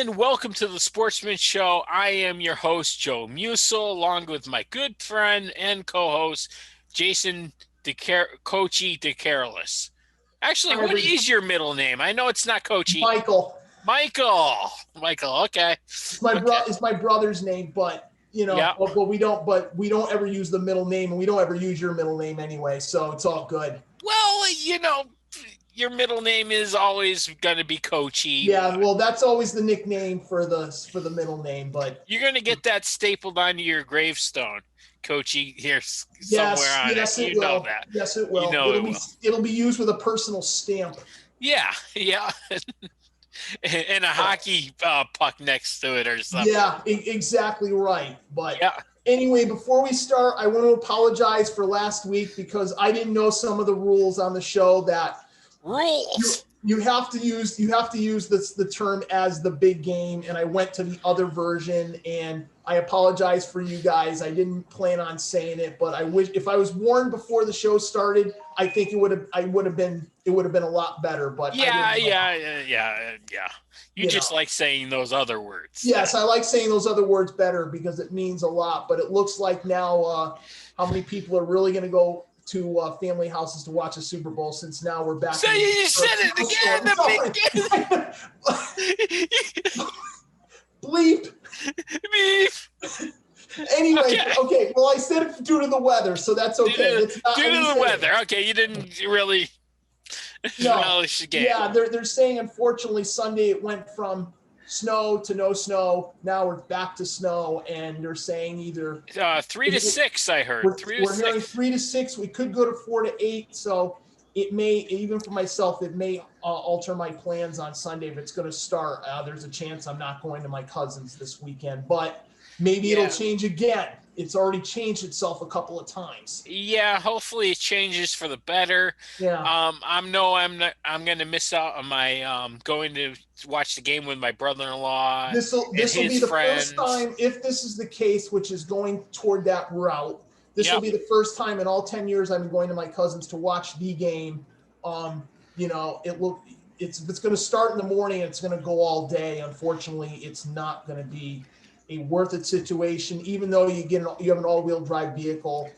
and welcome to the Sportsman Show. I am your host, Joe Musel, along with my good friend and co-host, Jason Coachy DeCarolis. Actually, what is your middle name? I know it's not Coachy. Michael. Michael. Okay. It's my brother's name, but but we don't ever use the middle name, and we don't ever use your middle name anyway, so it's all good. Well, your middle name is always going to be Coachy. Yeah, well, that's always the nickname for the middle name, but you're going to get that stapled onto your gravestone, Coachy, here somewhere on it. Yes, it will. Know that. Yes, it will. It'll be used with a personal stamp. Yeah. And a hockey puck next to it or something. Yeah, exactly right. But anyway, before we start, I want to apologize for last week because I didn't know some of the rules on the show. That rules you have to use the term as the big game, and I went to the other version, and I apologize for you guys. I didn't plan on saying it, but I wish if I was warned before the show started, I think it would have been a lot better. But yeah. You just like saying those other words. Yes, I like saying those other words better because it means a lot. But it looks like now how many people are really going to go to family houses to watch a Super Bowl, since now we're back. So you said it again. Bleep. Anyway, okay. Well, I said it due to the weather, so that's okay. Due to the weather. Okay, you didn't really relish the game. Yeah, they're saying, unfortunately, Sunday it went from snow to no snow. Now we're back to snow, and they're saying either 3 to 6. I heard we're hearing 3 to 6. We could go to 4 to 8. So it may, even for myself, it may alter my plans on Sunday if it's going to start. There's a chance I'm not going to my cousin's this weekend, but maybe it'll change again. It's already changed itself a couple of times. Yeah, hopefully it changes for the better. Yeah. I'm going to miss out on my going to watch the game with my brother-in-law. This will be the first time, if this is the case, which is going toward that route. This will be the first time in all 10 years I've been going to my cousin's to watch the game. It's going to start in the morning. It's going to go all day. Unfortunately, it's not going to be a worth it situation, even though you have an all-wheel drive vehicle.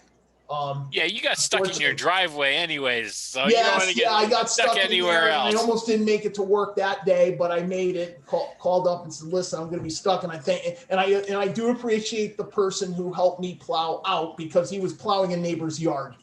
You got stuck in your driveway anyways, so yes, you don't want to get I got stuck anywhere else. I almost didn't make it to work that day, but I made it. Called up and said, "Listen, I'm going to be stuck." And I do appreciate the person who helped me plow out, because he was plowing a neighbor's yard.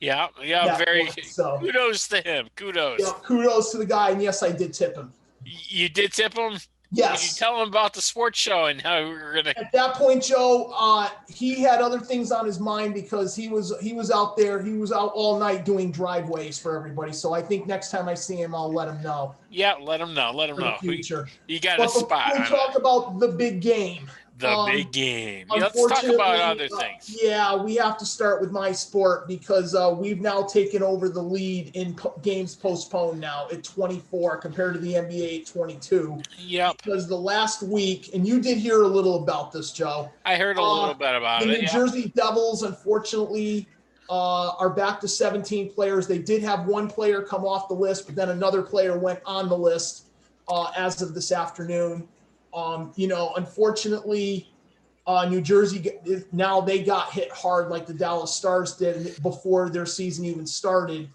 Yeah, kudos to him. Kudos. Yeah, kudos to the guy, and yes, I did tip him. You did tip him? Yes. Did you tell him about the sports show and how we were gonna? At that point, Joe, he had other things on his mind because he was out there. He was out all night doing driveways for everybody. So I think next time I see him, I'll let him know. Yeah, let him know. Let him know. Future. You got a spot. We talk about the big game. Big game. Let's talk about other things. We have to start with my sport because we've now taken over the lead in games postponed now at 24 compared to the NBA at 22. Yep. Because the last week, and you did hear a little about this, Joe. I heard a little bit about it. The New Jersey Devils, unfortunately, are back to 17 players. They did have one player come off the list, but then another player went on the list as of this afternoon. Unfortunately, New Jersey, now they got hit hard like the Dallas Stars did before their season even started.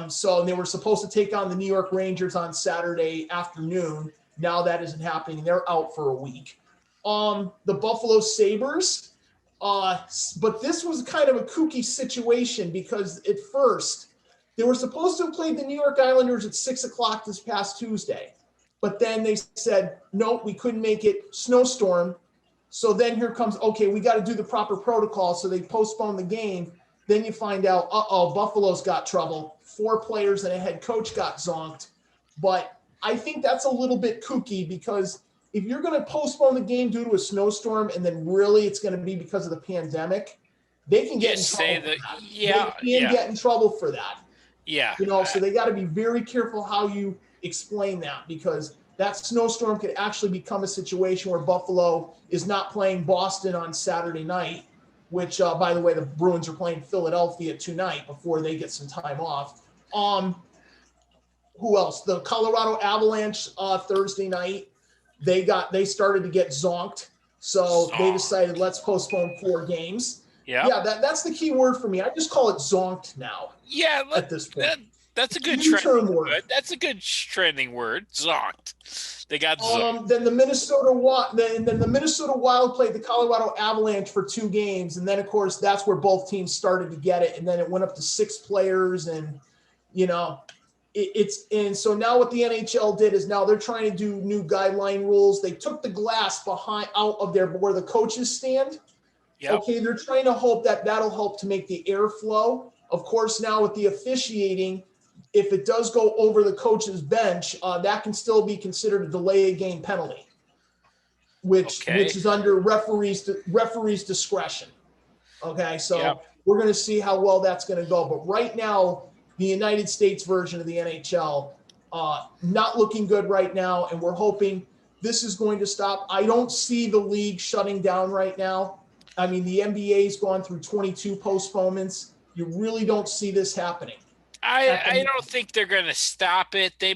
So they were supposed to take on the New York Rangers on Saturday afternoon. Now that isn't happening. They're out for a week. The Buffalo Sabres, but this was kind of a kooky situation because at first they were supposed to have played the New York Islanders at 6:00 this past Tuesday. But then they said, nope, we couldn't make it, snowstorm. So then here comes, okay, we got to do the proper protocol. So they postponed the game. Then you find out, Buffalo's got trouble. 4 players and a head coach got zonked. But I think that's a little bit kooky because if you're going to postpone the game due to a snowstorm and then really it's going to be because of the pandemic, they can get in trouble. They can get in trouble for that. Yeah. So they got to be very careful how you explain that, because that snowstorm could actually become a situation where Buffalo is not playing Boston on Saturday night, which, by the way, the Bruins are playing Philadelphia tonight before they get some time off. Who else? The Colorado Avalanche Thursday night. they started to get zonked. So Zonked. they decided, let's postpone 4 games. Yep. Yeah, that's the key word for me. I just call it zonked now. Yeah, at this point. That's a good term trending word. That's a good trending word. Zonked. They got zonked. Then the Minnesota Wild played the Colorado Avalanche for 2 games, and then of course that's where both teams started to get it, and then it went up to 6 players, and and so now what the NHL did is now they're trying to do new guideline rules. They took the glass out of there where the coaches stand. Yep. Okay, they're trying to hope that'll help to make the airflow. Of course, now with the officiating, if it does go over the coach's bench, that can still be considered a delay a game penalty, which is under referee's discretion. Okay, so we're going to see how well that's going to go. But right now, the United States version of the NHL, not looking good right now, and we're hoping this is going to stop. I don't see the league shutting down right now. I mean, the NBA's gone through 22 postponements. You really don't see this happening. I don't think they're going to stop it. They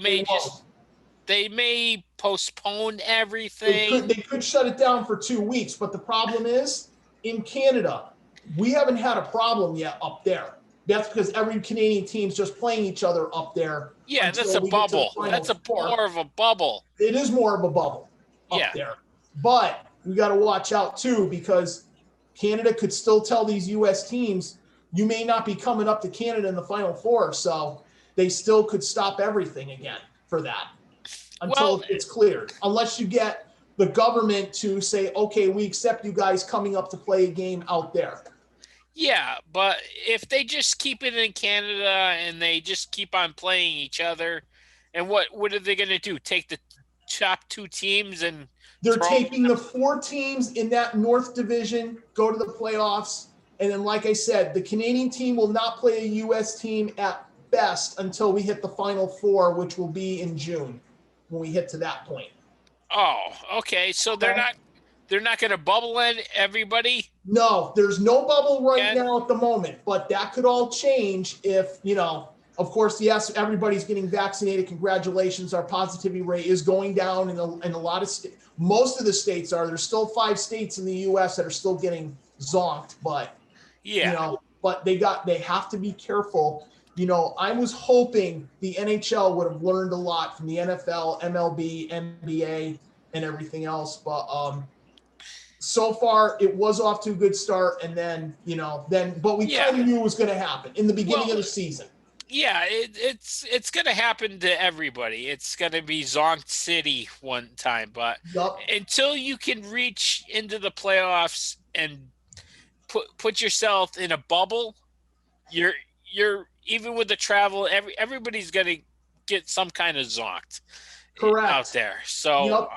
may postpone everything. They could shut it down for 2 weeks, but the problem is in Canada, we haven't had a problem yet up there. That's because every Canadian team's just playing each other up there. Yeah, that's a bubble. That's more of a bubble. It is more of a bubble up there. But we got to watch out too, because Canada could still tell these U.S. teams, you may not be coming up to Canada in the Final Four, so they still could stop everything again for that until it's cleared. Unless you get the government to say, okay, we accept you guys coming up to play a game out there. Yeah, but if they just keep it in Canada and they just keep on playing each other, and what are they going to do? Take the top 2 teams and they're taking the 4 teams in that North Division, go to the playoffs. And then, like I said, the Canadian team will not play a U.S. team at best until we hit the Final Four, which will be in June when we hit to that point. Oh, okay. So they're not going to bubble in everybody? No, there's no bubble right now at the moment, but that could all change if, of course, yes, everybody's getting vaccinated. Congratulations. Our positivity rate is going down in a lot of states. Most of the states are. There's still 5 states in the U.S. that are still getting zonked, but but they have to be careful. I was hoping the NHL would have learned a lot from the NFL, MLB, NBA, and everything else. But so far it was off to a good start, and then but we kind of knew it was going to happen in the beginning of the season. Yeah, it's going to happen to everybody. It's going to be zonked city one time, but until you can reach into the playoffs and put yourself in a bubble, you're even with the travel, everybody's going to get some kind of zonked. Correct. Out there. So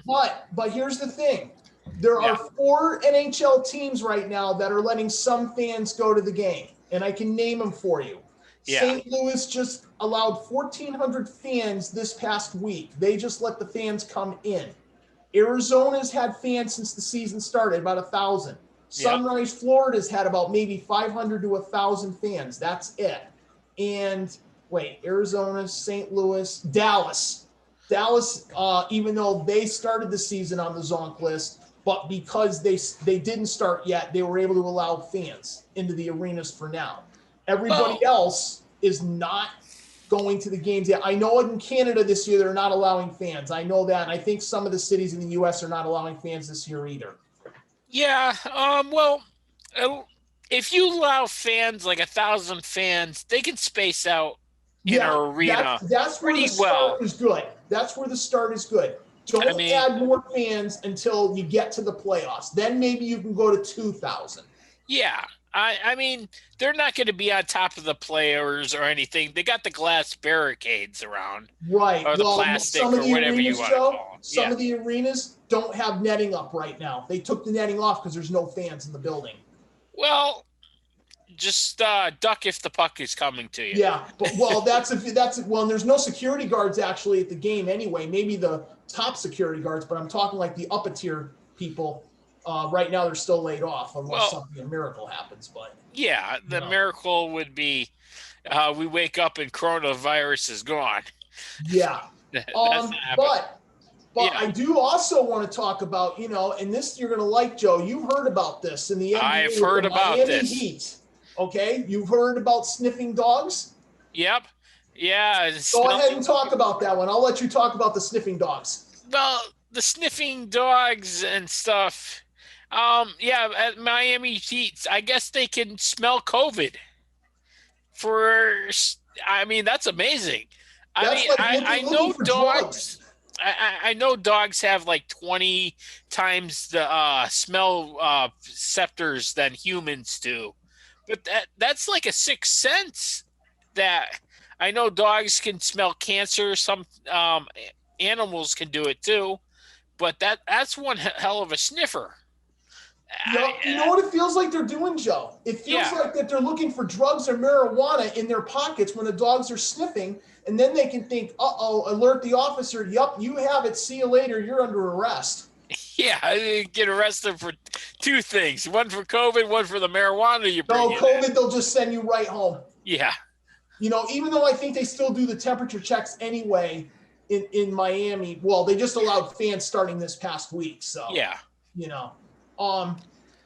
but here's the thing. There are 4 NHL teams right now that are letting some fans go to the game, and I can name them for you. St. Louis just allowed 1,400 fans this past week. They just let the fans come in. Arizona's had fans since the season started, about 1,000. Sunrise, Florida's had about maybe 500 to 1,000 fans. That's it. And Arizona, St. Louis, Dallas, even though they started the season on the zonk list, but because they didn't start yet, they were able to allow fans into the arenas for now. Everybody else is not going to the games yet. I know in Canada this year they're not allowing fans. I know that, and I think some of the cities in the U.S. are not allowing fans this year either. Yeah, if you allow fans, like 1,000 fans, they can space out in an arena. That's where the start is good. That's where the start is good. Don't add more fans until you get to the playoffs. Then maybe you can go to 2,000. Yeah. I mean, they're not going to be on top of the players or anything. They got the glass barricades around. Right. Or the plastic or whatever you want to call them. Some of the arenas don't have netting up right now. They took the netting off because there's no fans in the building. Well, just duck if the puck is coming to you. Yeah, but and there's no security guards actually at the game anyway. Maybe the top security guards, but I'm talking like the upper tier people. Right now they're still laid off unless a miracle happens. But the miracle would be we wake up and coronavirus is gone. Yeah, but But I do also want to talk about, and this you're going to like, Joe. You've heard about this in the NBA. I've heard about Miami this. Heat. Okay, you've heard about sniffing dogs? Yep. Yeah. Go ahead and talk about that one. I'll let you talk about the sniffing dogs. Well, the sniffing dogs and stuff. At Miami Heat, I guess they can smell COVID. That's amazing. I know dogs. I know dogs have like 20 times the smell receptors than humans do, but that's like a sixth sense. That I know dogs can smell cancer. Some animals can do it too, but that's one hell of a sniffer. You know what it feels like they're doing, Joe? It feels like that they're looking for drugs or marijuana in their pockets when the dogs are sniffing, and then they can think, alert the officer, yup, you have it, see you later, you're under arrest. Yeah, get arrested for two things. One for COVID, one for the marijuana you bring in. No, COVID, they'll just send you right home. Yeah. Even though I think they still do the temperature checks anyway in Miami, well, they just allowed fans starting this past week, so. Yeah.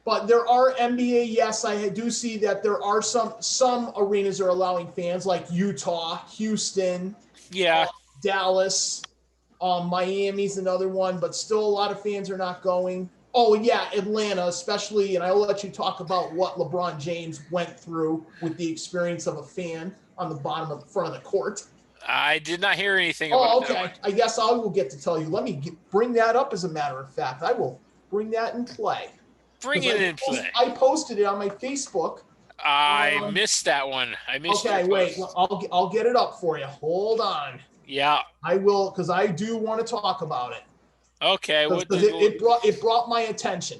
But there are NBA, yes, I do see that there are some arenas are allowing fans like Utah, Houston, Dallas, Miami's another one, but still a lot of fans are not going. Oh, yeah, Atlanta especially, and I'll let you talk about what LeBron James went through with the experience of a fan on the front of the court. I did not hear anything about that. Oh, okay. I guess I will get to tell you. Let me bring that up as a matter of fact. I will bring that in play. I posted it on my Facebook. I missed that one. Okay, wait. I'll get it up for you. Hold on. Yeah. I will, because I do want to talk about it. Okay. It brought my attention.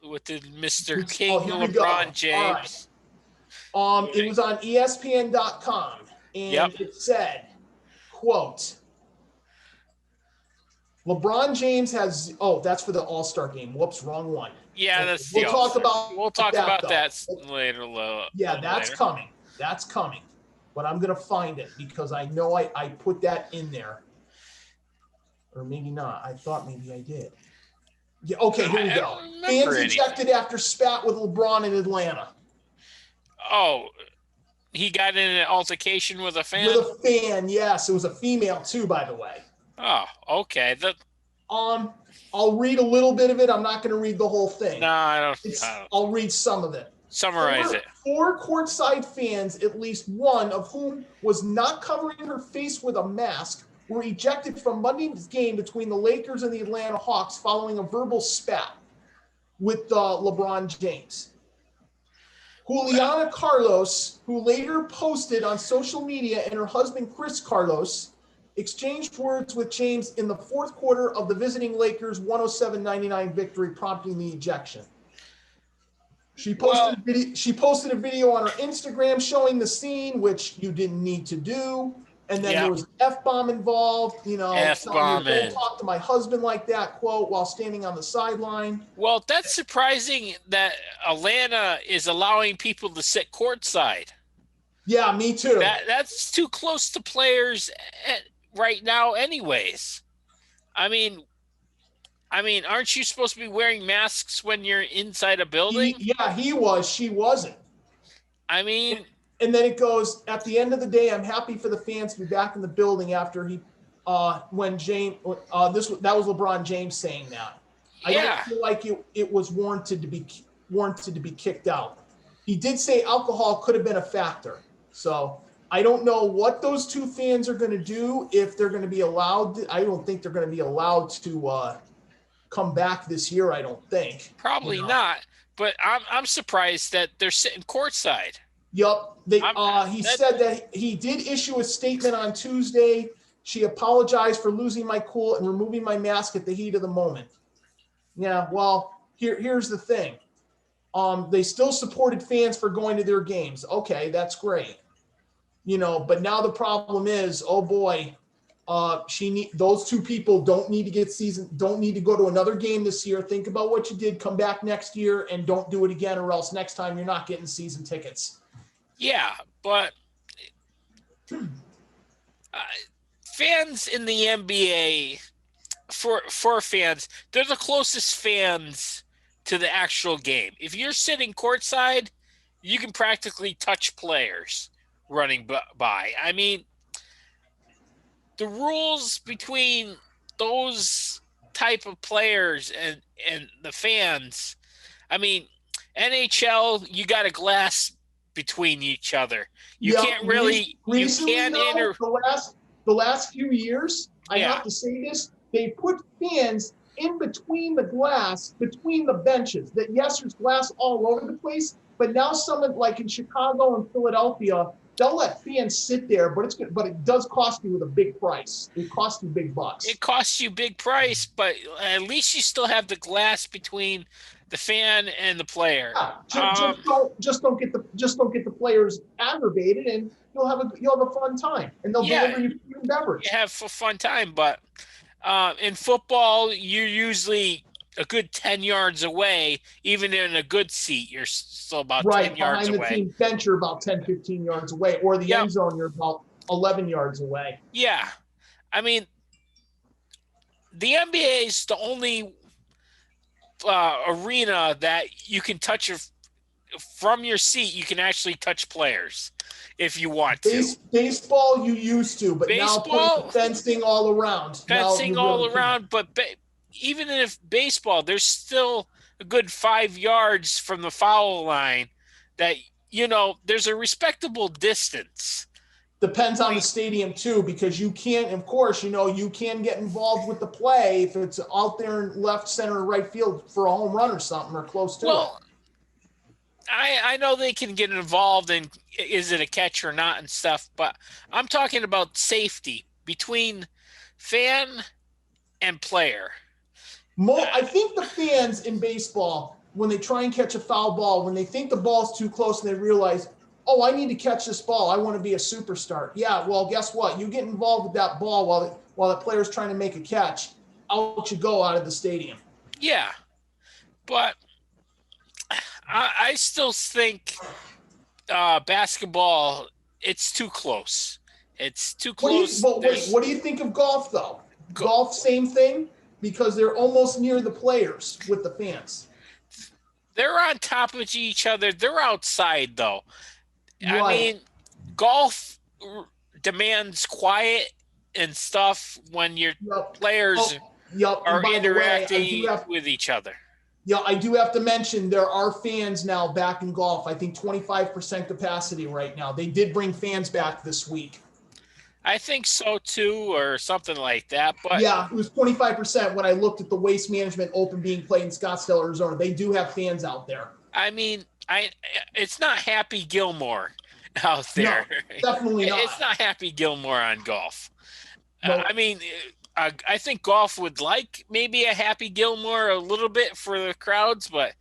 What did Mr. King LeBron James? Right. It was on ESPN.com, and it said, quote, LeBron James has. Oh, that's for the All-Star game. Whoops, wrong one. Yeah, that's we'll talk about that later. That's coming. That's coming. But I'm gonna find it because I know I put that in there, or maybe not. I thought maybe I did. Yeah. Okay. Here we go. Fans ejected after spat with LeBron in Atlanta. Oh, he got in an altercation with a fan. With a fan, yes. It was a female too, by the way. Oh, okay. I'll read a little bit of it. I'm not going to read the whole thing. No, I don't. I'll read some of it. Summarize it. Four courtside fans, at least one of whom was not covering her face with a mask, were ejected from Monday's game between the Lakers and the Atlanta Hawks following a verbal spat with LeBron James. Juliana Carlos, who later posted on social media, and her husband Chris Carlos exchanged words with James in the fourth quarter of the visiting Lakers 107-99 victory, prompting the ejection. She posted a video on her Instagram showing the scene, which you didn't need to do. And then there was an F-bomb involved, F-bomb. Don't talk to my husband like that, quote, while standing on the sideline. Well, that's surprising that Atlanta is allowing people to sit courtside. Yeah, me too. That's too close to players right now anyways. I mean, aren't you supposed to be wearing masks when you're inside a building? He was. She wasn't. And then it goes, at the end of the day, I'm happy for the fans to be back in the building after that was LeBron James saying that. I don't feel like it was warranted to be kicked out. He did say alcohol could have been a factor. So I don't know what those two fans are going to do, if they're going to be allowed. I don't think they're going to be allowed to come back this year, I don't think. Probably not. But I'm surprised that they're sitting courtside. Yep. He said that he did issue a statement on Tuesday. She apologized for losing my cool and removing my mask at the heat of the moment. Yeah, well, here's the thing. They still supported fans for going to their games. Okay, that's great. But now the problem is, oh boy, those two people don't need to go to another game this year. Think about what you did, come back next year, and don't do it again, or else next time you're not getting season tickets. Yeah, but fans in the NBA, for fans, they're the closest fans to the actual game. If you're sitting courtside, you can practically touch players running by. I mean, the rules between those type of players and the fans. I mean, NHL, you got a glass between each other. You Yeah, can't really you recently can't though, the last few years, I yeah. have to say this, they put fans in between the glass, between the benches. That yes, there's glass all over the place, but now someone like in Chicago and Philadelphia, they'll let fans sit there, but it does cost you with a big price. It costs you big bucks. It costs you big price, but at least you still have the glass between the fan and the player. Yeah, just don't get the players aggravated, and you'll have a fun time, and they'll deliver you food and beverage. You have a fun time, but in football, you're usually a good 10 yards away. Even in a good seat, you're still about 10 yards away. Behind the team bench, you're about 10, 15 yards away, or the end zone, you're about 11 yards away. Yeah. I mean, the NBA is the only arena that you can touch from your seat. You can actually touch players if you want to. Baseball, you used to, but now putting fencing all around. But even if baseball, there's still a good 5 yards from the foul line that, there's a respectable distance. Depends on the stadium too, because you can't, of course, you can get involved with the play if it's out there in left, center, right field for a home run or something or close to it. I know they can get involved in is it a catch or not and stuff, but I'm talking about safety between fan and player. I think the fans in baseball, when they try and catch a foul ball, when they think the ball's too close and they realize, oh, I need to catch this ball, I want to be a superstar. Yeah, well, guess what? You get involved with that ball while the player's trying to make a catch, out you go out of the stadium. Yeah, but I still think basketball, it's too close. It's too close. What do you think of golf, though? Golf, same thing? Because they're almost near the players with the fans. They're on top of each other. They're outside, though. Right. I mean, golf demands quiet and stuff when your players are interacting with each other. Yeah, I do have to mention there are fans now back in golf. I think 25% capacity right now. They did bring fans back this week. I think so too, or something like that. But yeah, it was 25% when I looked at the Waste Management Open being played in Scottsdale, Arizona. They do have fans out there. I mean, it's not Happy Gilmore out there. No, definitely not. It's not Happy Gilmore on golf. No. I mean, I think golf would like maybe a Happy Gilmore a little bit for the crowds, but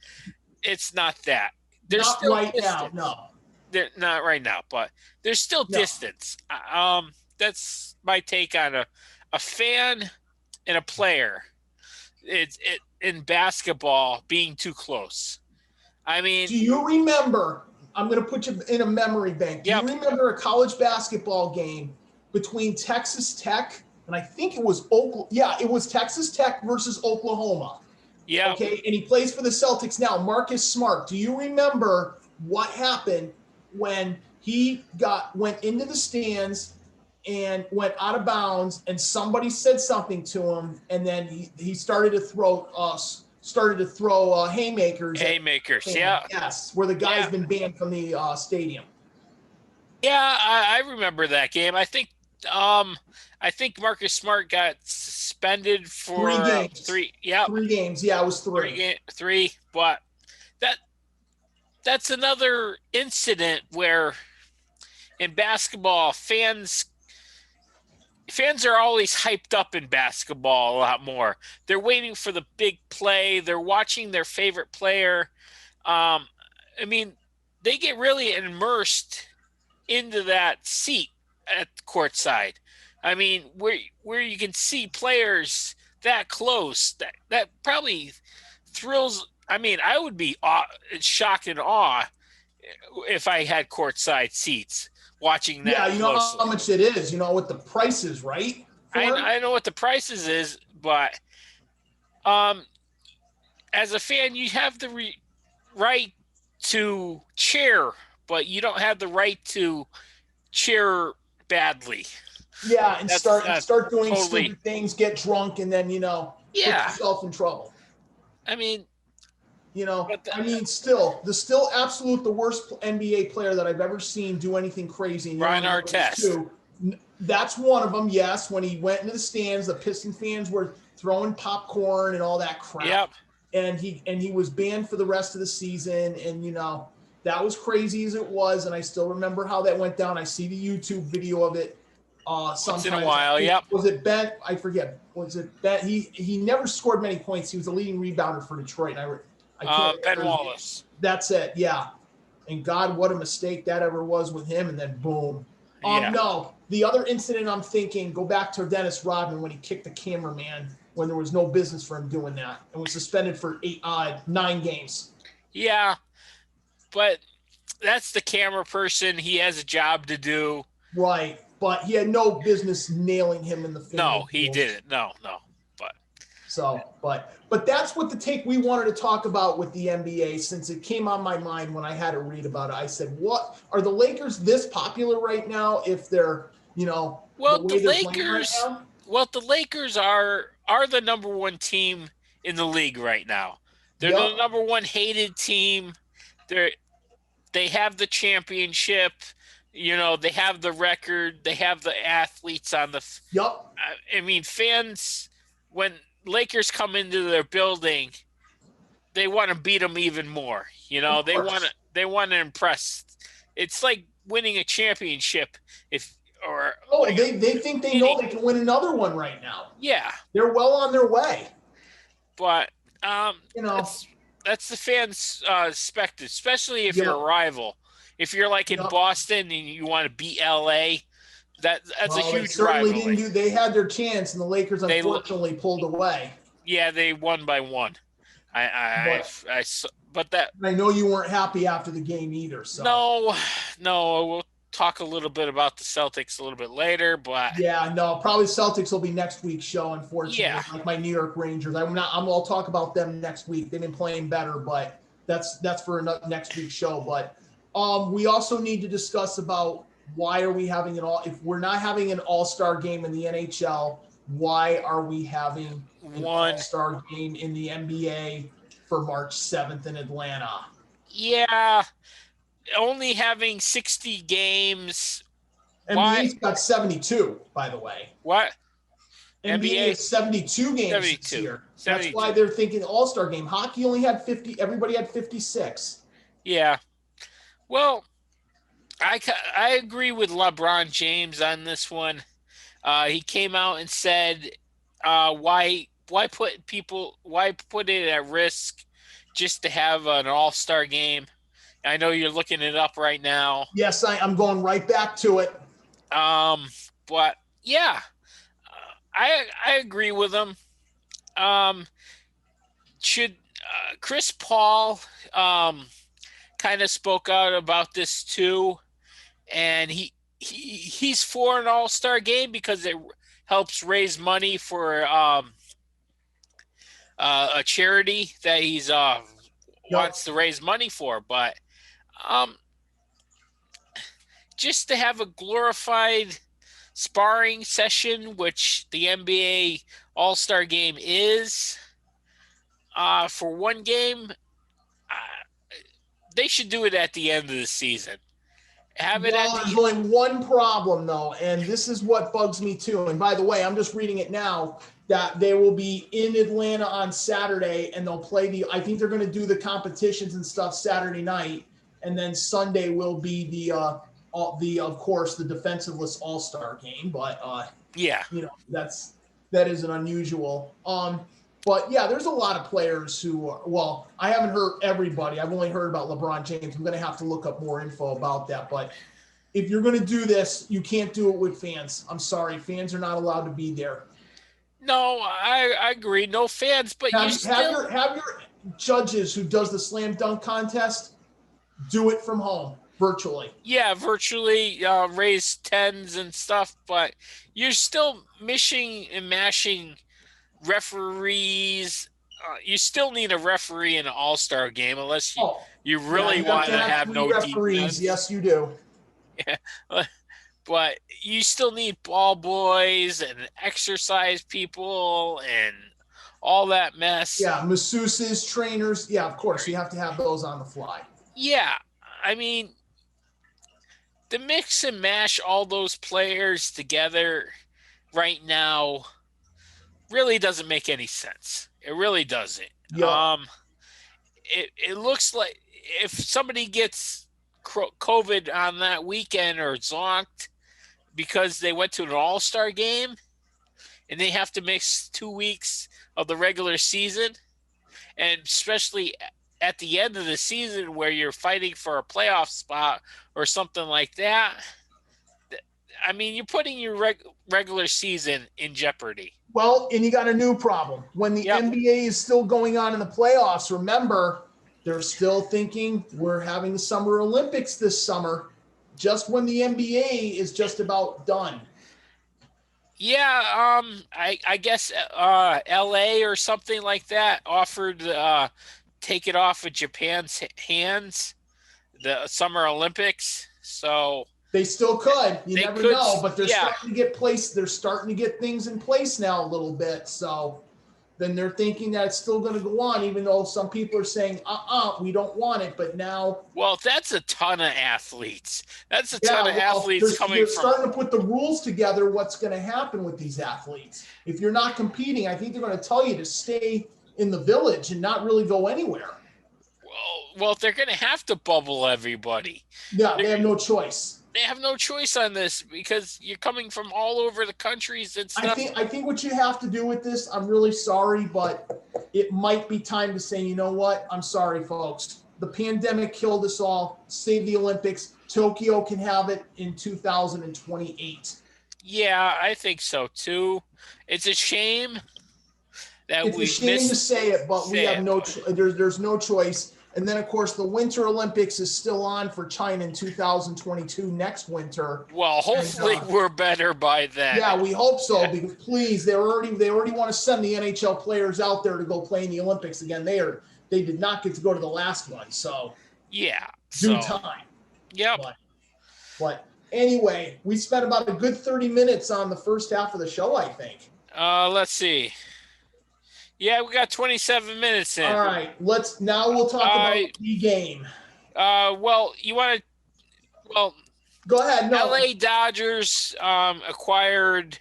it's not that. There's not still right distance. now, no. They're not right now, but there's still distance. That's my take on a fan and a player. It's in basketball being too close. I mean, do you remember? I'm going to put you in a memory bank. Do you remember a college basketball game between Texas Tech and I think it was Oklahoma? Yeah, it was Texas Tech versus Oklahoma. Yeah. Okay, and he plays for the Celtics now. Marcus Smart. Do you remember what happened when he went into the stands and went out of bounds, and somebody said something to him, and then he started to throw haymakers. Haymakers, Yes, where the guy's been banned from the stadium. Yeah, I remember that game. I think Marcus Smart got suspended for 3 games. 3 games. Yeah, it was 3. 3, but that's another incident where in basketball fans are always hyped up in basketball a lot more. They're waiting for the big play. They're watching their favorite player. I mean, they get really immersed into that seat at courtside. I mean, where you can see players that close, that probably thrills. I mean, I would be shocked and awe if I had courtside seats watching that. Yeah, you know how much it is. You know what the price is, right? I know what the prices is, But as a fan, you have the right to cheer, but you don't have the right to cheer badly. Yeah, and That's start doing totally, stupid things, get drunk, and then put yeah. yourself in trouble. I mean, but Still absolute the worst NBA player that I've ever seen do anything crazy. And you Ron only know there's Artest. two. That's one of them. Yes, when he went into the stands, the Piston fans were throwing popcorn and all that crap. Yep. And he was banned for the rest of the season. And that was crazy as it was. And I still remember how that went down. I see the YouTube video of it. Once in a while, yep. Was it Ben? I forget. Was it Ben? He never scored many points. He was a leading rebounder for Detroit. I can't Ben Wallace. That's it. Yeah. And God, what a mistake that ever was with him. And then boom. Yeah. No, the other incident I'm thinking, go back to Dennis Rodman when he kicked the cameraman when there was no business for him doing that and was suspended for 9 games. Yeah, but that's the camera person. He has a job to do. Right, but he had no business nailing him in the face. No, he didn't. No. But that's what the take we wanted to talk about with the NBA, since it came on my mind when I had to read about it. I said, what are the Lakers this popular right now if they're, the Lakers are the number one team in the league right now. They're the number one hated team. They have the championship. They have the record. They have the athletes on the. Yep. I mean, fans, when Lakers come into their building, they want to beat them even more. They want to impress. It's like winning a championship. They think they know they can win another one right now. Yeah, they're well on their way. But that's the fans' perspective, especially if you're a rival. If you're like in Boston and you want to beat LA. That's a huge rivalry. They had their chance, and the Lakers unfortunately pulled away. Yeah, they won by 1. But I know you weren't happy after the game either. So no, we'll talk a little bit about the Celtics a little bit later. But probably Celtics will be next week's show. Unfortunately, like my New York Rangers. I'll talk about them next week. They've been playing better, but that's for next week's show. But we also need to discuss about. Why are we having if we're not having an all-star game in the NHL, why are we having an all-star game in the NBA for March 7th in Atlanta? Yeah, only having 60 games. NBA's got 72, by the way. What? NBA is 72 games 72. This year. 72. That's why they're thinking all-star game. Hockey only had 50. Everybody had 56. Yeah. Well, I agree with LeBron James on this one. He came out and said, "Why put it at risk just to have an all-star game?" I know you're looking it up right now. Yes, I'm going right back to it. But yeah, I agree with him. Should Chris Paul kind of spoke out about this too? And he's for an all-star game because it helps raise money for a charity that he's wants to raise money for. But just to have a glorified sparring session, which the NBA all-star game is, for one game, they should do it at the end of the season. There's only one problem, though, and this is what bugs me, too. And by the way, I'm just reading it now, that they will be in Atlanta on Saturday, and they'll play I think they're going to do the competitions and stuff Saturday night, and then Sunday will be of course, the defensiveless all-star game. But, that is an unusual. But, yeah, there's a lot of players who I haven't heard everybody. I've only heard about LeBron James. I'm going to have to look up more info about that. But if you're going to do this, you can't do it with fans. I'm sorry. Fans are not allowed to be there. No, I agree. No fans, but have your judges who does the slam dunk contest do it from home, virtually. Yeah, virtually raise tens and stuff. But you're still mishing and mashing referees. You still need a referee in an all-star game unless Oh, you yeah, really you have want to to have have 3 no referees. defense. Yes, you do. Yeah. But you still need ball boys and exercise people and all that mess. Yeah, masseuses, trainers. Yeah, of course, you have to have those on the fly. Yeah, I mean, to mix and mash all those players together right now really doesn't make any sense. It really doesn't. Yep. It looks like if somebody gets COVID on that weekend or zonked because they went to an all-star game and they have to mix 2 weeks of the regular season, and especially at the end of the season where you're fighting for a playoff spot or something like that. I mean, you're putting your regular season in jeopardy. Well, and you got a new problem. When the Yep. NBA is still going on in the playoffs, remember, they're still thinking we're having the Summer Olympics this summer, just when the NBA is just about done. Yeah, I guess LA or something like that offered take it off of Japan's hands, the Summer Olympics. So They still could. You they never could, know, but they're yeah. starting to get place. They're starting to get things in place now a little bit. So then they're thinking that it's still going to go on, even though some people are saying, we don't want it. But now, Well, that's a ton of athletes. That's a yeah, ton of well, athletes coming they're from. starting to put the rules together. What's going to happen with these athletes? If you're not competing, I think they're going to tell you to stay in the village and not really go anywhere. Well, they're going to have to bubble everybody. Yeah, they have no choice. They have no choice on this because you're coming from all over the countries and stuff. I think what you have to do with this, I'm really sorry, but it might be time to say, you know what? I'm sorry, folks. The pandemic killed us all. Save the Olympics. Tokyo can have it in 2028. Yeah, I think so too. It's a shame that It's a we shame to missed say it, but we have it. there's no choice. And then of course the Winter Olympics is still on for China in 2022 next winter. Well, hopefully And, we're better by then. yeah, we hope so, because please, they already want to send the NHL players out there to go play in the Olympics again. They did not get to go to the last one, so Yeah. due So, time. yep. But anyway, we spent about a good 30 minutes on the first half of the show, I think. Let's see. Yeah, we got 27 minutes in. All right, we'll talk about the game. Well, you want to? Well, go ahead. No. LA Dodgers acquired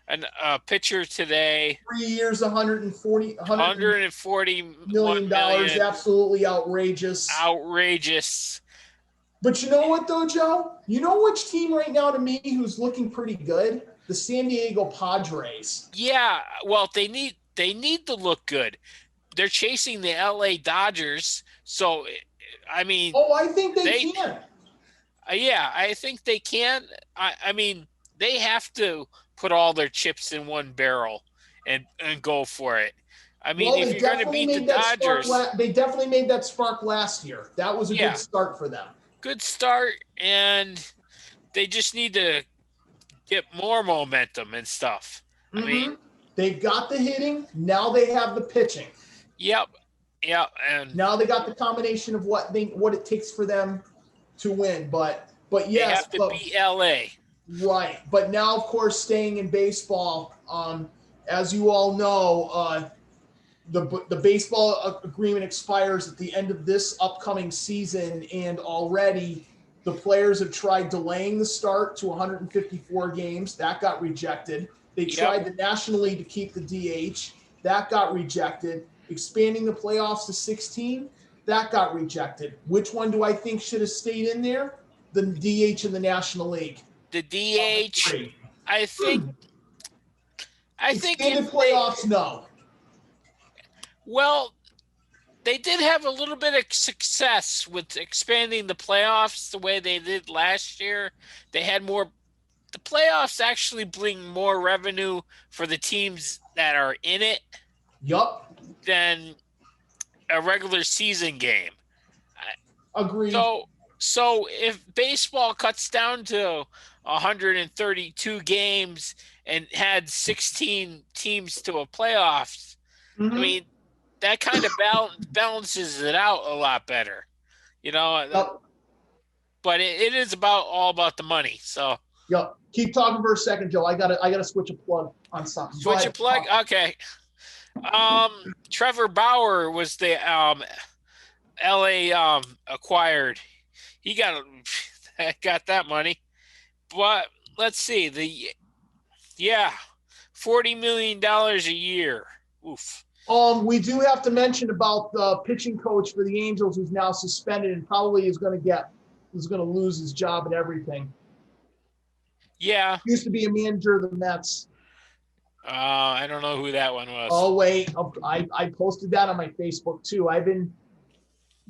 a pitcher today. 3 years, $140 million. Absolutely outrageous. Outrageous. But you know what, though, Joe? You know which team right now to me who's looking pretty good? The San Diego Padres. Yeah, well, they need to look good. They're chasing the LA Dodgers, so I mean. Oh, I think they can. Yeah, I think they can. I mean, they have to put all their chips in one barrel and go for it. I mean, if you're going to beat the Dodgers, they definitely made that spark last year. That was a good start for them. Good start, and they just need to get more momentum and stuff. Mm-hmm. I mean, they've got the hitting. Now they have the pitching. Yep. And now they got the combination of what it takes for them to win. But yes, they have to beat LA. Right. But now, of course, staying in baseball, as you all know, the baseball agreement expires at the end of this upcoming season, and already the players have tried delaying the start to 154 games. That got rejected. They tried the National League to keep the DH. That got rejected. Expanding the playoffs to 16. That got rejected. Which one do I think should have stayed in there? The DH in the National League. The DH, I think. Expanded playoffs, no. Well, they did have a little bit of success with expanding the playoffs the way they did last year. They had more. The playoffs actually bring more revenue for the teams that are in it. Yup. Than a regular season game. Agreed. So if baseball cuts down to 132 games and had 16 teams to a playoffs, I Mm-hmm. mean, that kind of balances it out a lot better, you know. Yep. But it is all about the money. So Yep. Keep talking for a second, Joe. I gotta switch a plug on something. Go switch a ahead. plug. Okay. Trevor Bauer was the LA acquired. He got that money. But let's see, yeah, $40 million a year. Oof. We do have to mention about the pitching coach for the Angels, who's now suspended and probably is going to lose his job and everything. Yeah. He used to be a manager of the Mets. I don't know who that one was. Oh wait, I posted that on my Facebook too. I've been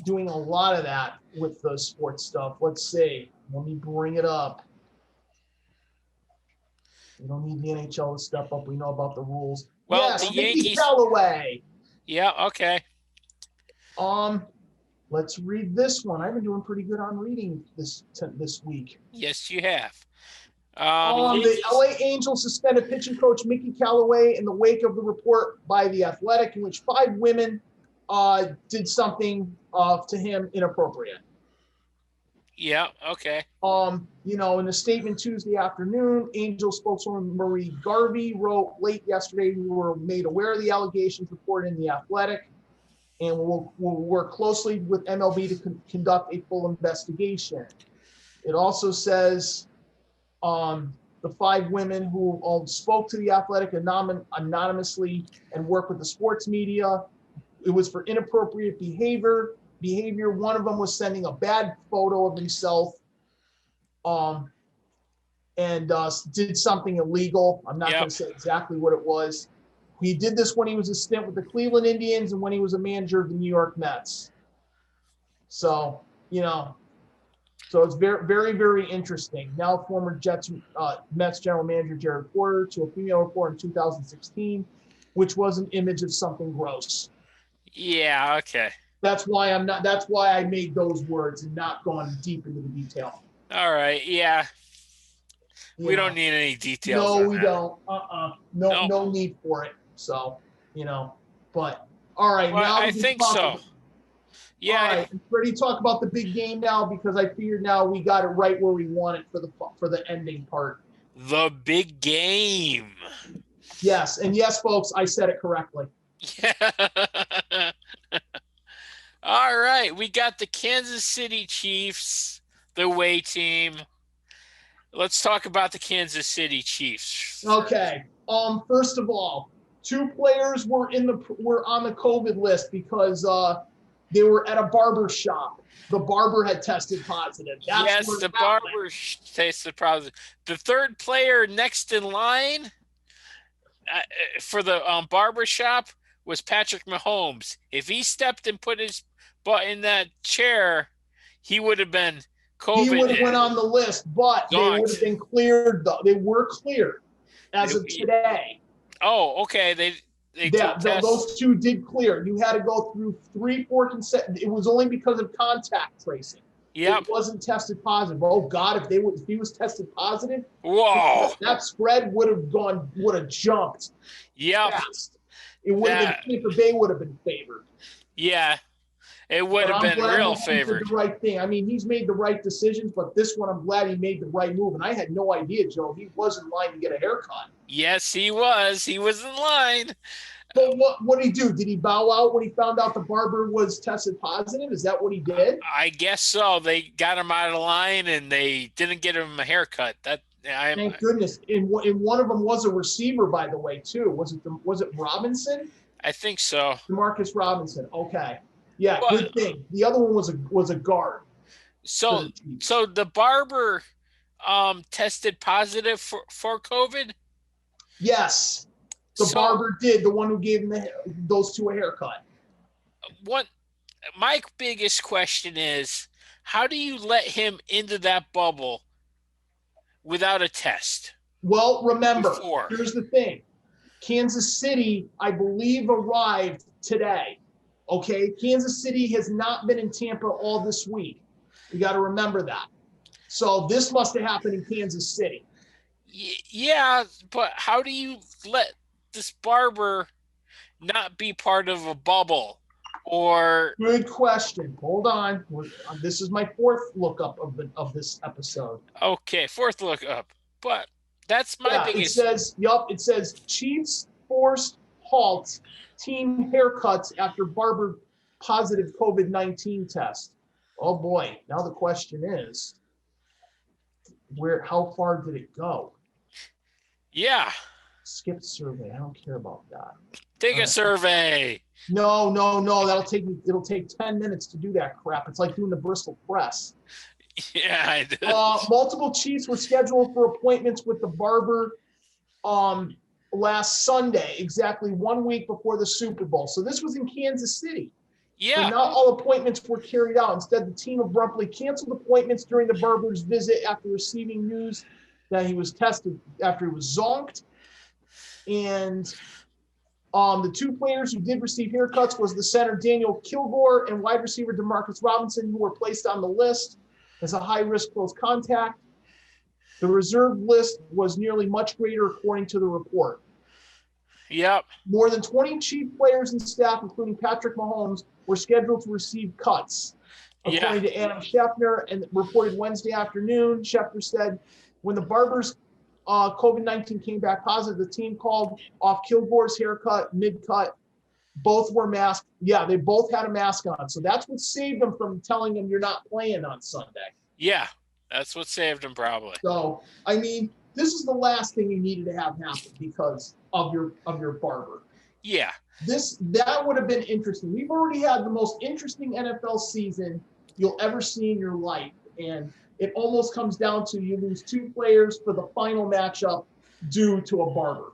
doing a lot of that with the sports stuff. Let's see. Let me bring it up. We don't need the NHL to step up. We know about the rules. Well, yes, the Mickey Yankees. Callaway. Yeah. Okay. Let's read this one. I've been doing pretty good on reading this week. Yes, you have. The LA Angels suspended pitching coach Mickey Callaway in the wake of the report by The Athletic in which 5 women did something to him inappropriate. Yeah, okay. In a statement Tuesday afternoon, Angels spokeswoman Marie Garvey wrote late yesterday, we were made aware of the allegations reported in The Athletic, and we'll work closely with MLB to conduct a full investigation. It also says the 5 women who all spoke to The Athletic anonymously and worked with the sports media. It was for inappropriate behavior. One of them was sending a bad photo of himself and did something illegal. I'm not going to say exactly what it was. He did this when he was a stint with the Cleveland Indians and when he was a manager of the New York Mets. So, so it's very, very, very interesting. Now, former Mets general manager Jared Porter to a female reporter in 2016, which was an image of something gross. Yeah, okay. That's why I made those words and not gone deep into the detail. All right, yeah. We don't need any details. No, we don't. No need for it. So, but all right. Well, now I think so. Yeah. All right. Ready to talk about the big game now because I figured now we got it right where we want it for the ending part. The big game. Yes, and yes, folks, I said it correctly. Yeah. All right, we got the Kansas City Chiefs, the away team. Let's talk about the Kansas City Chiefs. Okay. First of all, 2 players were on the COVID list because they were at a barber shop. The barber had tested positive. Yes, the barber tested positive. The 3rd player next in line for the barber shop was Patrick Mahomes. If he stepped and put his butt in that chair, he would have been COVID. He would have went on the list, but they would have been cleared. They were cleared as of today. Oh, okay. Those 2 did clear. You had to go through 3-4 consecutive. It was only because of contact tracing. Yep. It wasn't tested positive. Oh God, if he was tested positive, whoa, that spread would have jumped. Yep. Fast. It would have been Tampa Bay would have been favored. Yeah. It would have been real favored. Did the right thing. I mean, he's made the right decisions, but this one, I'm glad he made the right move. And I had no idea, Joe, he was in line to get a haircut. Yes, he was. He was in line. But what did he do? Did he bow out when he found out the barber was tested positive? Is that what he did? I guess so. They got him out of line and they didn't get him a haircut. Thank goodness. And one of them was a receiver, by the way, too. Was it Robinson? I think so. DeMarcus Robinson. Okay. Yeah, good thing. The other one was a guard. So the barber tested positive for COVID? Yes. The barber did, the one who gave him those 2 a haircut. My biggest question is, how do you let him into that bubble without a test? Well, remember, here's the thing. Kansas City, I believe, arrived today. Okay, Kansas City has not been in Tampa all this week. You got to remember that. So this must have happened in Kansas City. Yeah, but how do you let this barber not be part of a bubble? Or good question. Hold on. This is my fourth lookup of this episode. Okay, fourth look up. But that's my biggest. It says Chiefs forced halt team haircuts after barber positive COVID-19 test. Oh boy. Now the question is, how far did it go? Yeah. Skip survey. I don't care about that. Take a survey. No. It'll take 10 minutes to do that crap. It's like doing the Bristol Press. Yeah, it is. Multiple Chiefs were scheduled for appointments with the barber last Sunday, exactly 1 week before the Super Bowl. So this was in Kansas City. Yeah. But not all appointments were carried out. Instead, the team abruptly canceled appointments during the barber's visit after receiving news that he was tested after he was zonked. And the two players who did receive haircuts was the center Daniel Kilgore and wide receiver Demarcus Robinson, who were placed on the list as a high-risk close contact. The reserve list was nearly much greater, according to the report. Yep. More than 20 Chief players and staff, including Patrick Mahomes, were scheduled to receive cuts, according to Adam Schefter, and reported Wednesday afternoon. Schefter said, when the Barbers COVID-19 came back positive, the team called off Kilgore's haircut, mid-cut. Both were masked. Yeah, they both had a mask on. So that's what saved them from telling them you're not playing on Sunday. Yeah, that's what saved them probably. So, I mean, this is the last thing you needed to have happen because of your barber. Yeah. That would have been interesting. We've already had the most interesting NFL season you'll ever see in your life. And it almost comes down to you lose two players for the final matchup due to a barber.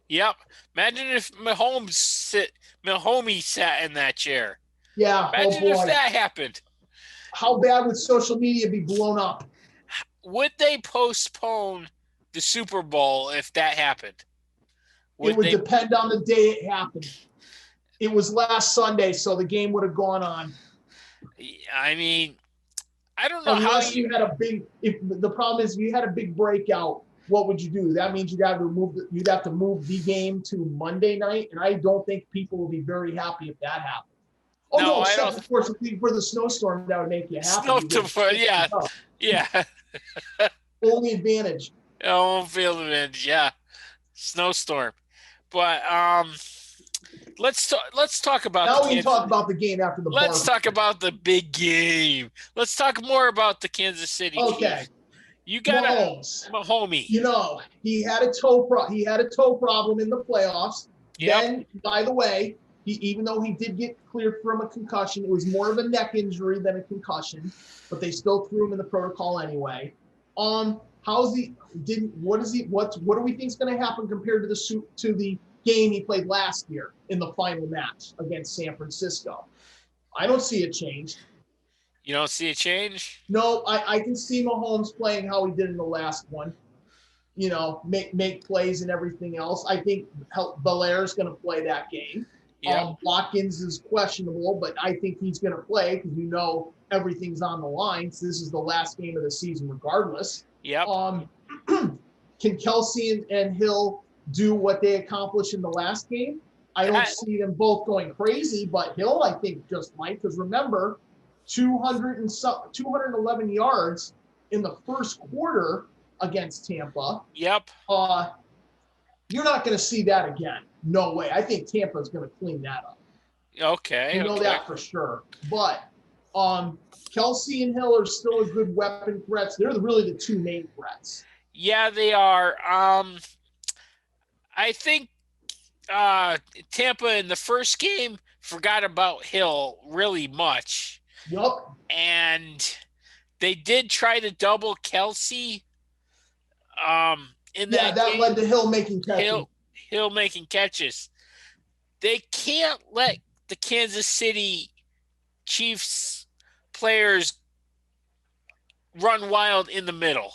Yep. Imagine if Mahomes sat in that chair. Yeah. Imagine if that happened. How bad would social media be blown up? Would they postpone the Super Bowl if that happened? It would depend on the day it happened. It was last Sunday, so the game would have gone on. I mean, I don't know Unless you had a big. If the problem is, if you had a big breakout, what would you do? That means you'd have to move the game to Monday night, and I don't think people will be very happy if that happened. Oh no, except of course for the snowstorm, that would make you happy. Yeah. Only advantage. Home field advantage, yeah. Snowstorm, but let's talk about. Now we can talk about the game after the. Let's talk about the big game. Let's talk more about the Kansas City Chiefs. You got Mahomes. You know, he had a toe problem in the playoffs. Yep. Then, by the way, even though he did get cleared from a concussion, it was more of a neck injury than a concussion, but they still threw him in the protocol anyway. What do we think is going to happen compared to the game he played last year in the final match against San Francisco? I don't see a change. You don't see a change? No, I can see Mahomes playing how he did in the last one. You know, make plays and everything else. I think Belair's going to play that game. Yep. Watkins is questionable, but I think he's going to play because everything's on the line. So this is the last game of the season regardless. Yep. Can Kelsey and Hill do what they accomplished in the last game? I don't see them both going crazy, but Hill, I think, just might. Because remember, 211 yards in the first quarter against Tampa. Yep. You're not going to see that again. No way. I think Tampa is going to clean that up. Okay. You know that for sure. But Kelsey and Hill are still a good weapon threats. They're really the two main threats. Yeah, they are. I think Tampa in the first game forgot about Hill really much. Yep. And they did try to double Kelsey in that game. That led to Hill making catches. Hill making catches. They can't let the Kansas City Chiefs players run wild in the middle.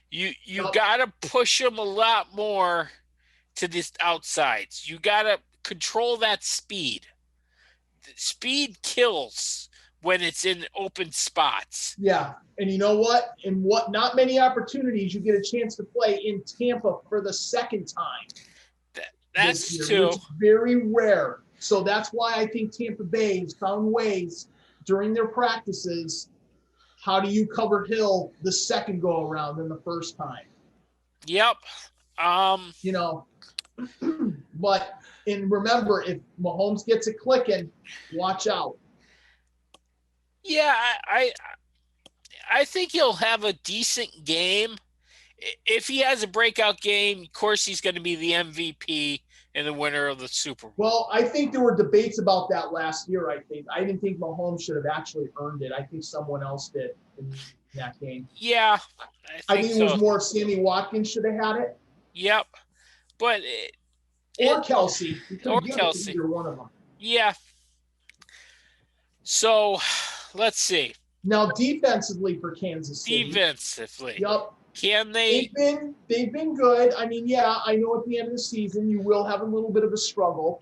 You got to push them a lot more to the outsides. You got to control that speed. Speed kills when it's in open spots. Yeah. And you know what? In what not many opportunities you get a chance to play in Tampa for the second time this That's year, true. which is very rare. So that's why I think Tampa Bay has found ways during their practices. How do you cover Hill the second go around than the first time? Yep. You know, but and remember, if Mahomes gets it clicking, watch out. Yeah, I think he'll have a decent game. If he has a breakout game, of course he's going to be the MVP and the winner of the Super Bowl. Well, I think there were debates about that last year. I didn't think Mahomes should have actually earned it. I think someone else did in that game. Yeah, I think it was more Sammy Watkins should have had it. Yep, but or Kelsey. Or Kelsey. Either one of them. Yeah. So, let's see. Now, defensively for Kansas City. Defensively. Yep. Can they? They've been good. I mean, yeah, I know at the end of the season you will have a little bit of a struggle.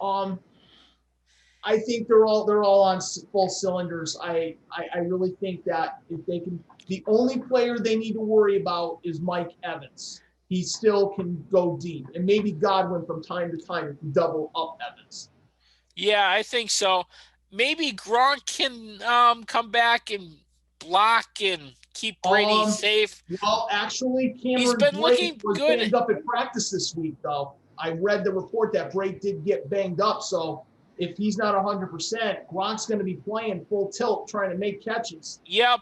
I think they're all on full cylinders. I really think that if they can, the only player they need to worry about is Mike Evans. He still can go deep, and maybe Godwin from time to time can double up Evans. Yeah, I think so. Maybe Gronk can come back and block and keep Brady safe. Well, actually, Cameron Brate was banged up at practice this week, though. I read the report that Brate did get banged up, so if he's not 100%, Gronk's going to be playing full tilt trying to make catches. Yep.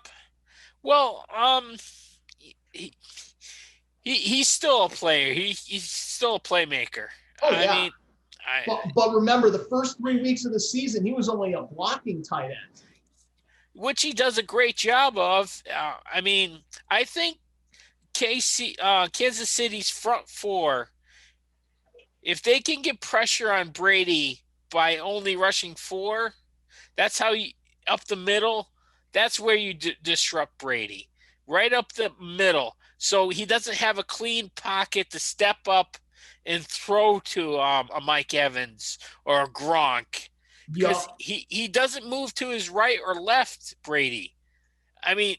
Well, he's still a player. He's still a playmaker. Oh, yeah. I mean, but remember, the first 3 weeks of the season, he was only a blocking tight end. Which he does a great job of. I mean, I think Kansas City's front four, if they can get pressure on Brady by only rushing four, that's how you, up the middle, that's where you disrupt Brady. Right up the middle. So he doesn't have a clean pocket to step up and throw to a Mike Evans or a Gronk. Because he doesn't move to his right or left, Brady. I mean,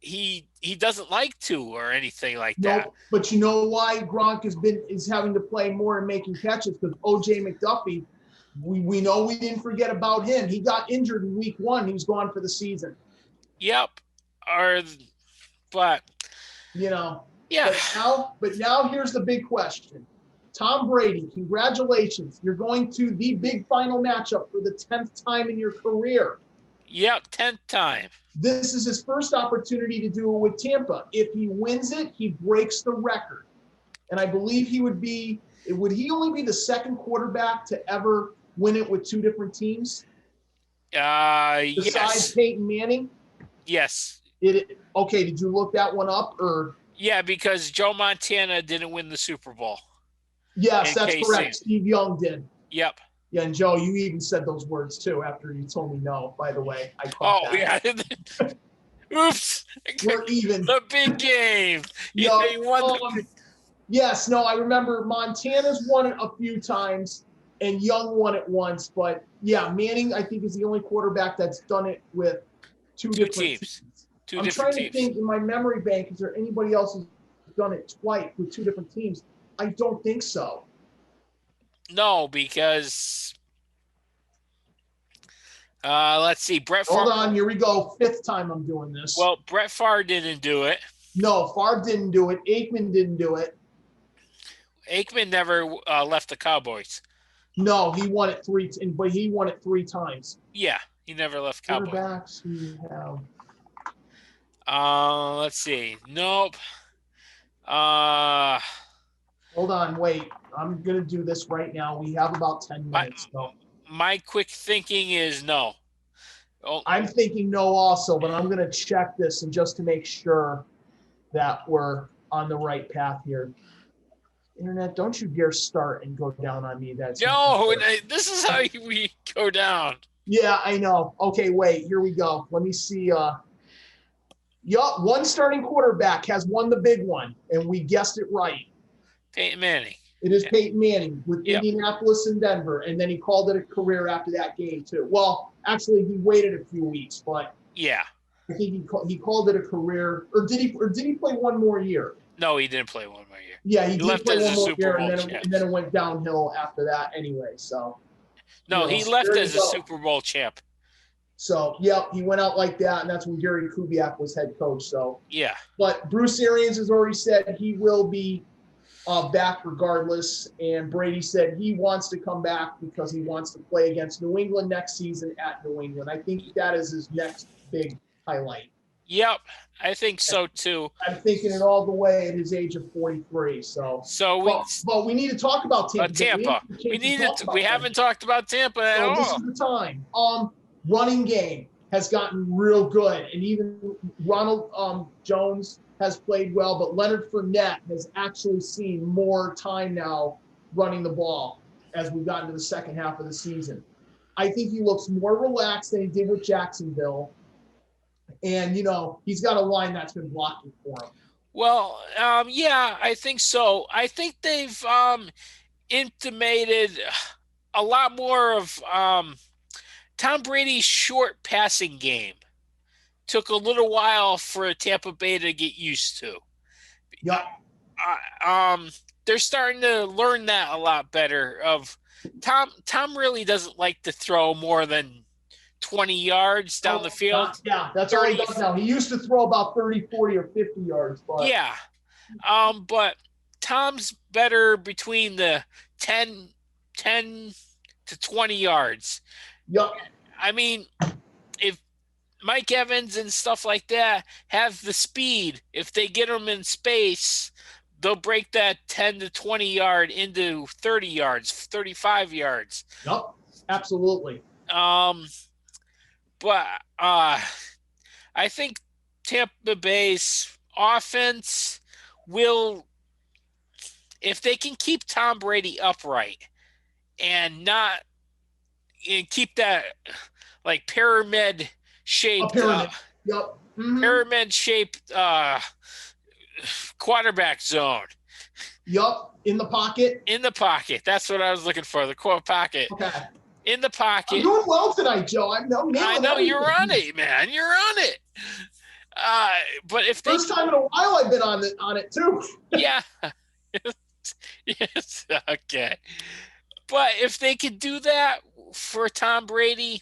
he doesn't like to or anything like that. But you know why Gronk is having to play more and making catches? Because O.J. McDuffie, we know we didn't forget about him. He got injured in week 1. He was gone for the season. Yep. But you know. Yeah. But now here's the big question. Tom Brady, congratulations. You're going to the big final matchup for the 10th time in your career. Yep, 10th time. This is his first opportunity to do it with Tampa. If he wins it, he breaks the record. And I believe would he only be the second quarterback to ever win it with 2 different teams? Besides Peyton Manning? Yes. Okay, did you look that one up? Yeah, because Joe Montana didn't win the Super Bowl. Yes, that's correct. Steve Young did. Yep. Yeah, and Joe, you even said those words too after you told me no, by the way. I caught that. Yeah. Oops. We're even. The big game. Yes, no, I remember Montana's won it a few times and Young won it once. But, yeah, Manning, I think, is the only quarterback that's done it with two different teams. I'm trying to think in my memory bank, is there anybody else who's done it twice with 2 different teams? I don't think so. No, because let's see. Brett Favre. Hold on, here we go. 5th time I'm doing this. Well, Brett Favre didn't do it. No, Favre didn't do it. Aikman didn't do it. Aikman never left the Cowboys. No, he won it 3 times. Yeah, he never left Cowboys. Quarterbacks who have. Let's see. Nope. Hold on, wait. I'm going to do this right now. We have about 10 minutes. My quick thinking is no. I'm thinking no also, but I'm going to check this and just to make sure that we're on the right path here. Internet, don't you dare start and go down on me. This is how we go down. Yeah, I know. Okay, wait. Here we go. Let me see. One starting quarterback has won the big one, and we guessed it right. Peyton Manning. It is Peyton Manning with Indianapolis and Denver, and then he called it a career after that game too. Well, Actually, he waited a few weeks, but Yeah. I think he called it a career. Or did he play one more year? No, he didn't play one more year. Yeah, he did left play as one a more Super year, Bowl and champ. then it went downhill after that anyway. So No, he left as a Super Bowl champ. So, yeah, he went out like that, and that's when Gary Kubiak was head coach. So, yeah. But Bruce Arians has already said he will be back regardless, and Brady said he wants to come back because he wants to play against New England next season at New England. I think that is his next big highlight. Yep, I think so too. I'm thinking it all the way at his age of 43. But we need to talk about Tampa. Tampa. We haven't talked about Tampa at all. This is the time. Running game has gotten real good, and even Ronald Jones has played well, but Leonard Fournette has actually seen more time now running the ball as we've gotten to the second half of the season. I think he looks more relaxed than he did with Jacksonville. And, he's got a line that's been blocking for him. Well, yeah, I think so. I think they've intimated a lot more of Tom Brady's short passing game. Took a little while for Tampa Bay to get used to. Yeah. They're starting to learn that a lot better. Tom really doesn't like to throw more than 20 yards down the field. Yeah, that's all he does now. He used to throw about 30, 40, or 50 yards. But. Yeah. But Tom's better between the 10 to 20 yards. Yep. I mean, if Mike Evans and stuff like that have the speed, if they get them in space, they'll break that 10 to 20 yard into 30 yards, 35 yards. Yep, absolutely. But I think Tampa Bay's offense will, if they can keep Tom Brady upright and keep that like pyramid shaped, Yep. Mm-hmm. pyramid shaped quarterback zone. Yep, in the pocket. In the pocket. That's what I was looking for. The core pocket. Okay. In the pocket. You're doing well tonight, Joe. I know you're on it, man. You're on it. But if first time in a while I've been on it too. Yeah. Yes. Okay. But if they could do that for Tom Brady,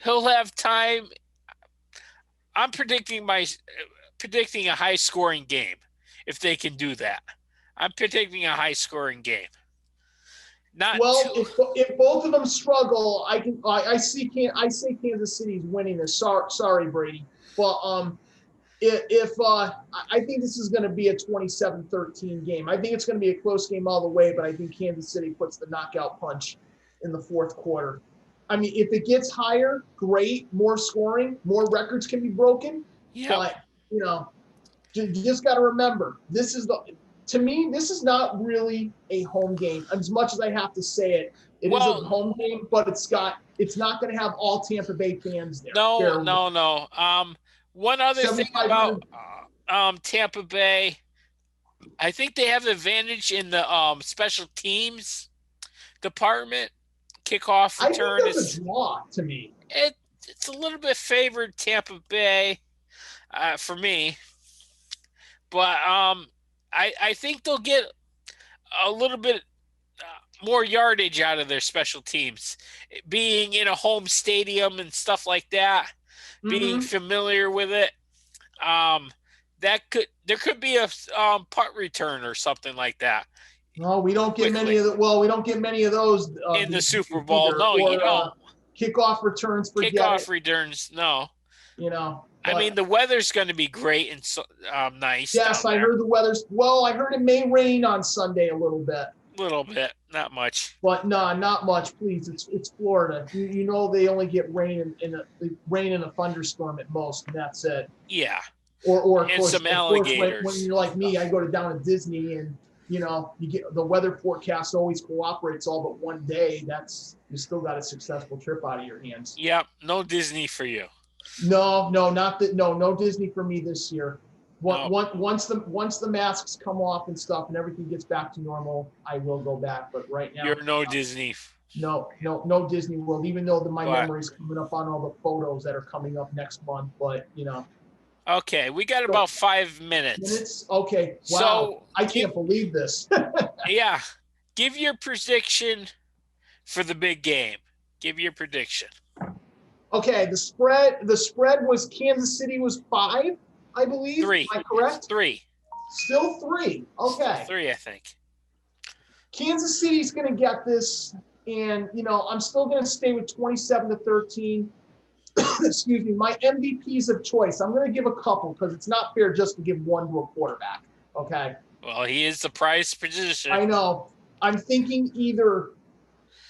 he'll have time. I'm predicting a high scoring game if they can do that. I'm predicting a high scoring game. If both of them struggle, I say Kansas City's winning this. Sorry, Brady, but I think this is going to be a 27-13 game. I think it's going to be a close game all the way, but I think Kansas City puts the knockout punch in the fourth quarter. I mean, if it gets higher, great, more scoring, more records can be broken. Yeah. But you just got to remember, to me, this is not really a home game. As much as I have to say it, it is a home game, but it's not going to have all Tampa Bay fans there. No. One other thing about Tampa Bay, I think they have the advantage in the special teams department. Kickoff return is a draw to me. It's a little bit favored Tampa Bay for me, but I think they'll get a little bit more yardage out of their special teams, being in a home stadium and stuff like that, being familiar with it. There could be a punt return or something like that. No, we don't get many of those in the Super Bowl. No, you don't. Kickoff returns. Returns. No. I mean, the weather's going to be great and nice. Yes, I heard the weather's. Well, I heard it may rain on Sunday a little bit. Not much. But no, not much. Please, it's Florida. You know they only get rain in a thunderstorm at most, and that's it. Yeah. Or and some alligators. When you're like me, I go down to Disney, and you get the weather forecast always cooperates all but one day. You still got a successful trip out of your hands. Yep. No Disney for you. No Disney for me this year. Once the masks come off and stuff and everything gets back to normal, I will go back. But right now, you're no Disney No Disney World, even though my But memory is coming up on all the photos that are coming up next month. But, okay, we got so about 5 minutes. minutes. Okay. Wow. So I can't believe this. yeah, give your prediction for the big game. Give your prediction. Okay. The spread was Kansas City was 5, I believe. 3. Am I correct? It's 3. Still 3. Okay. Still 3, I think. Kansas City's going to get this. And, I'm still going to stay with 27-13. Excuse me. My MVPs of choice, I'm going to give a couple because it's not fair just to give one to a quarterback. Okay. Well, he is the prize position. I know. I'm thinking either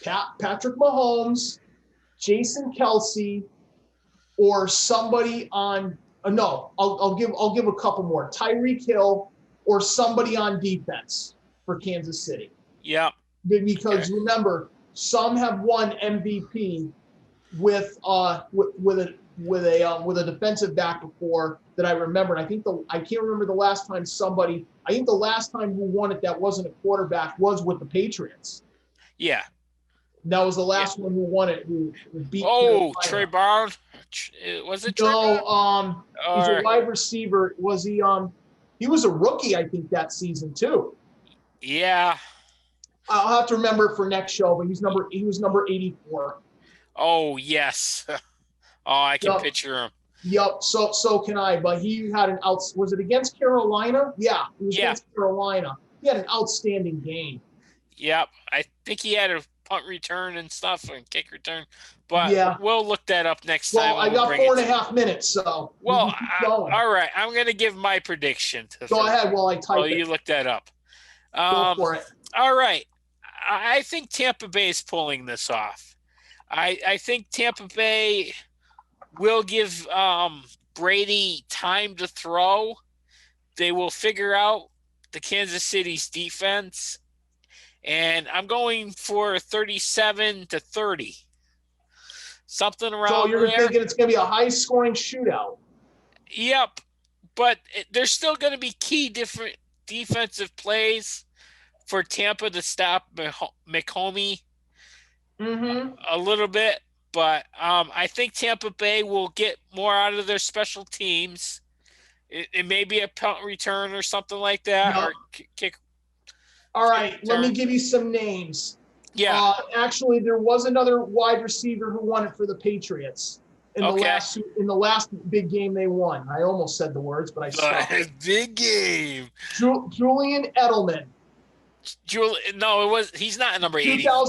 Patrick Mahomes, Jason Kelsey, or somebody on. No, I'll give a couple more. Tyreek Hill or somebody on defense for Kansas City. Yep. Because remember, some have won MVP with a defensive back before that I remember. And I can't remember the last time somebody. I think the last time who won it that wasn't a quarterback was with the Patriots. Yeah. That was the last one who won it. Who beat? Trey Brown. Was it Trey No, Brown? He's a wide receiver. Was he? He was a rookie, I think, that season too. Yeah. I'll have to remember it for next show, but he was number 84. Oh yes. Oh, I can picture him. Yep. So can I. But he had was it against Carolina? Yeah. It was against Carolina. He had an outstanding game. Yep. I think he had a punt return and stuff and kick return. But we'll look that up next time. Well, I got 4.5 minutes, so. Well, all right. I'm going to give my prediction. Go ahead while I type it. You look that up. Go for it. All right. I think Tampa Bay is pulling this off. I think Tampa Bay will give Brady time to throw. They will figure out the Kansas City's defense. And I'm going for 37-30. Something around there. So you're thinking it's going to be a high-scoring shootout. Yep. But there's still going to be key different defensive plays for Tampa to stop McComey a little bit. But I think Tampa Bay will get more out of their special teams. It may be a punt return or something like that, or kick. All right, let me give you some names. Yeah. Actually, there was another wide receiver who won it for the Patriots in the last big game they won. I almost said the words, but I stopped. Big game. Julian Edelman. He's not number 84.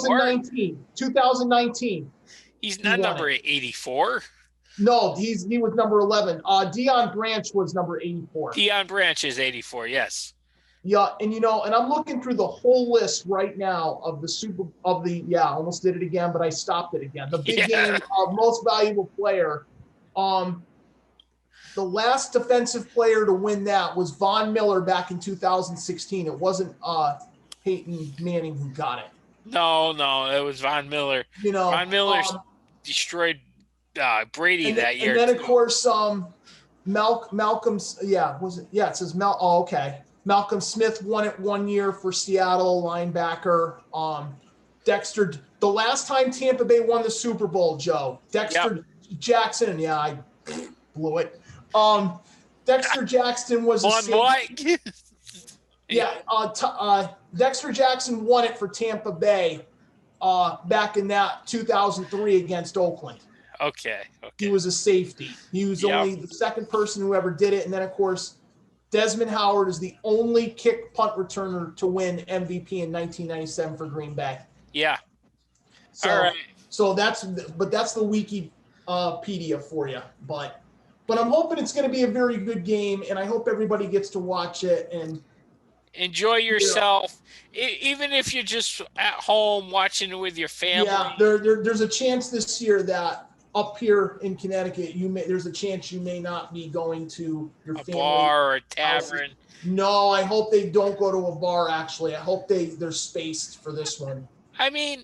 2019. He's not number 84. No, he was number 11. Deion Branch was number 84. Deion Branch is 84, yes. Yeah, and and I'm looking through the whole list right now of I almost did it again, but I stopped it again. The big game of most valuable player. The last defensive player to win that was Von Miller back in 2016. It wasn't Peyton Manning who got it. No, it was Von Miller. Von Miller destroyed Brady that year. And then, of course, Malcolm's. Yeah, was it? Yeah, it says Mel. Oh, okay. Malcolm Smith won it 1 year for Seattle, linebacker. Dexter. The last time Tampa Bay won the Super Bowl, Joe. Dexter Jackson. Yeah, I blew it. Dexter Jackson was Dexter Jackson won it for Tampa Bay back in that 2003 against Oakland. Okay. He was a safety. He was only the second person who ever did it. And then, of course, Desmond Howard is the only kick punt returner to win MVP in 1997 for Green Bay. Yeah. So, all right. So that's the Wikipedia for you. But I'm hoping it's going to be a very good game, and I hope everybody gets to watch it and enjoy yourself. Even if you're just at home watching it with your family. Yeah, there's a chance this year that up here in Connecticut, there's a chance you may not be going to your family bar or a tavern. Houses. No, I hope they don't go to a bar. Actually, I hope they're spaced for this one. I mean,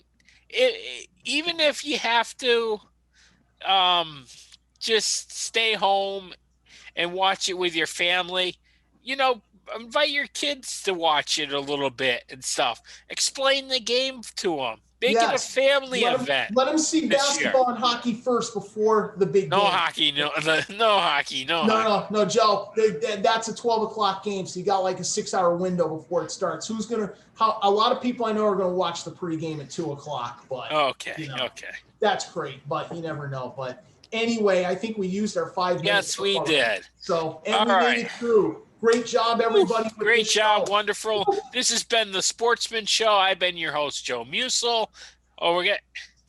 even if you have to, just stay home and watch it with your family, invite your kids to watch it a little bit and stuff. Explain the game to them. Make it a family event. Let them see basketball and hockey first before the big game. Hockey, no hockey. No, Joe. That's a 12 o'clock game, so you got like a 6-hour window before it starts. A lot of people I know are gonna watch the pregame at 2 o'clock, but okay. That's great, but you never know. But anyway, I think we used our 5 minutes. Yes, we did. So, and we made it through. Great job, everybody. Great job. Wonderful. This has been the Sportsman Show. I've been your host, Joe Musil.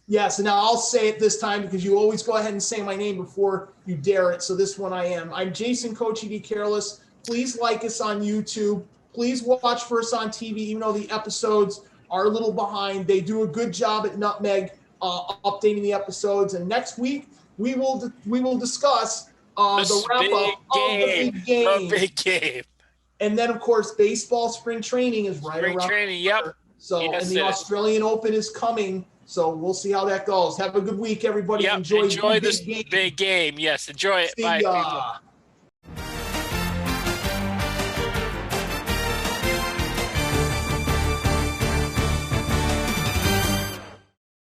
Yes, and now I'll say it this time because you always go ahead and say my name before you dare it. So this one I am. I'm Jason Coachy D. Careless. Please like us on YouTube. Please watch for us on TV, even though the episodes are a little behind. They do a good job at Nutmeg updating the episodes. And next week, we will discuss the wrap-up of the big game. The big game. And then, of course, baseball spring training is right around. Spring training, yep. So, yes, and the Australian Open is coming. So we'll see how that goes. Have a good week, everybody. Yep. Enjoy this big game. Yes, enjoy it. See Bye, ya. people.